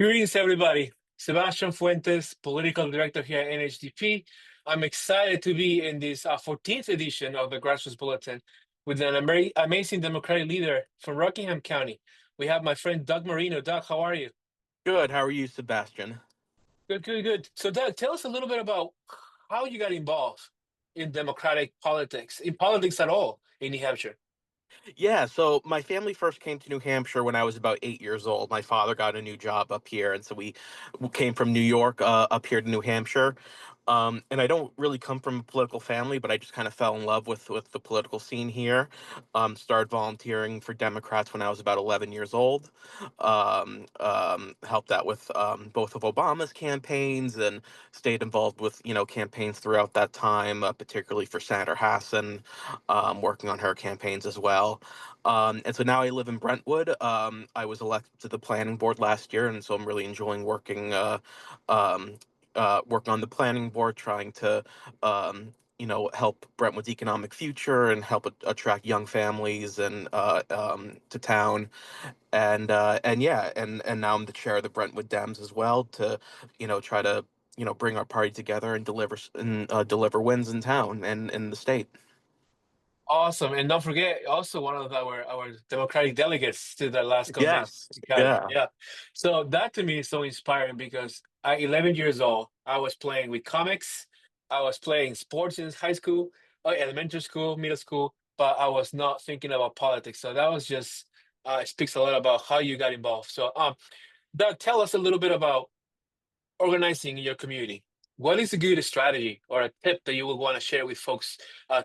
Greetings, everybody. Sebastian Fuentes, political director here at NHDP. I'm excited to be in this 14th edition of the Grassroots Bulletin with an amazing Democratic leader from Rockingham County. We have my friend Doug Marino. Doug, how are you? Good. How are you, Sebastian? Good, good, good. So, Doug, tell us a little bit about how you got involved in democratic politics, in politics at all in New Hampshire. Yeah, so my family first came to New Hampshire when I was about 8 years old. My father got a new job up here, and so we came from New York up here to New Hampshire. And I don't really come from a political family, but I just kind of fell in love with the political scene here. Started volunteering for Democrats when I was about 11 years old. Helped out with both of Obama's campaigns and stayed involved with campaigns throughout that time, particularly for Senator Hassan, working on her campaigns as well. And so now I live in Brentwood. I was elected to the planning board last year, and so I'm really enjoying um, working on the planning board, trying to help Brentwood's economic future and help attract young families and to town. And yeah, and now I'm the chair of the Brentwood Dems as well to try to bring our party together and deliver wins in town and in the state. Awesome. And don't forget, also one of our Democratic delegates to the last convention. Yes. Cali. Yeah. Yeah. So that to me is so inspiring because at 11 years old, I was playing with comics. I was playing sports in high school, elementary school, middle school, but I was not thinking about politics. So that was just it speaks a lot about how you got involved. So Doug, tell us a little bit about organizing in your community. What is a good strategy or a tip that you would want to share with folks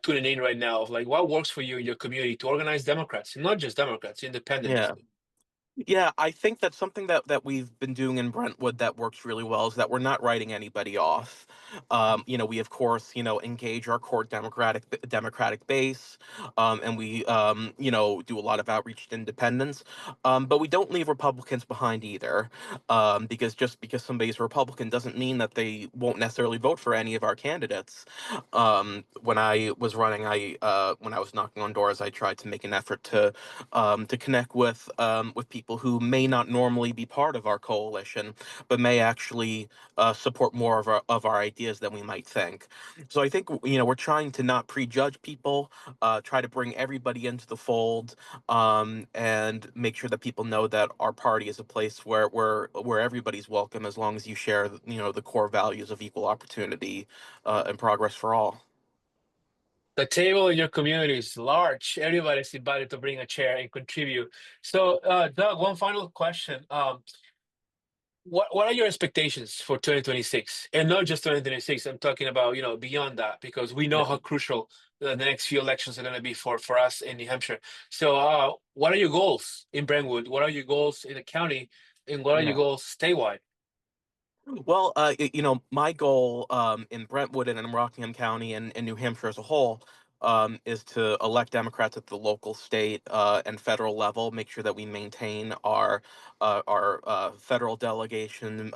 tuning in right now of like what works for you in your community to organize Democrats, and not just Democrats, independents? Yeah. Yeah, I think that's something that we've been doing in Brentwood that works really well is that we're not writing anybody off. We of course, engage our core democratic base, and we do a lot of outreach to independents. But we don't leave Republicans behind either, because just because somebody's a Republican doesn't mean that they won't necessarily vote for any of our candidates. When I was running, when I was knocking on doors, I tried to make an effort to connect with people who may not normally be part of our coalition, but may actually support more of our ideas than we might think. So I think we're trying to not prejudge people, try to bring everybody into the fold, and make sure that people know that our party is a place where everybody's welcome as long as you share the core values of equal opportunity and progress for all. The table in your community is large. Everybody's invited to bring a chair and contribute. So, Doug, one final question. What are your expectations for 2026? And not just 2026, I'm talking about, beyond that, because we know Yeah. how crucial the next few elections are going to be for us in New Hampshire. So, what are your goals in Brentwood? What are your goals in the county? And what are your Yeah. goals statewide? Well, my goal in Brentwood and in Rockingham County and New Hampshire as a whole is to elect Democrats at the local, state, and federal level. Make sure that we maintain our federal delegation.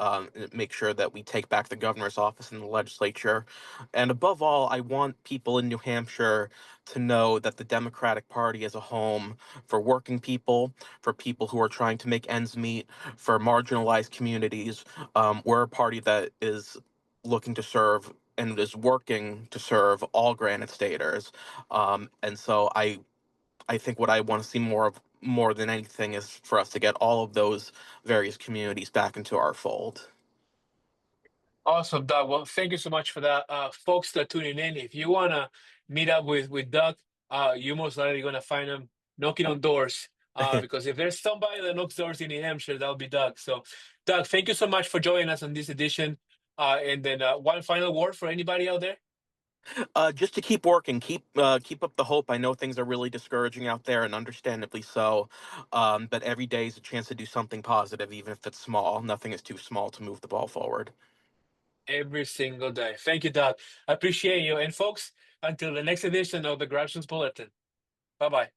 Make sure that we take back the governor's office in the legislature, and above all, I want people in New Hampshire to know that the Democratic Party is a home for working people, for people who are trying to make ends meet, for marginalized communities. We're a party that is looking to serve and is working to serve all Granite Staters. And so I think what I want to see more than anything is for us to get all of those various communities back into our fold. Awesome, Doug. Well, thank you so much for that. Folks that are tuning in, if you want to meet up with Doug, you're most likely going to find him knocking on doors. Because if there's somebody that knocks doors in New Hampshire, that'll be Doug. So, Doug, thank you so much for joining us on this edition. And then one final word for anybody out there. Just to keep working, keep up the hope. I know things are really discouraging out there, and understandably so. But every day is a chance to do something positive, even if it's small. Nothing is too small to move the ball forward. Every single day. Thank you, Doug. I appreciate you. And folks, until the next edition of the Grassroots Bulletin. Bye bye.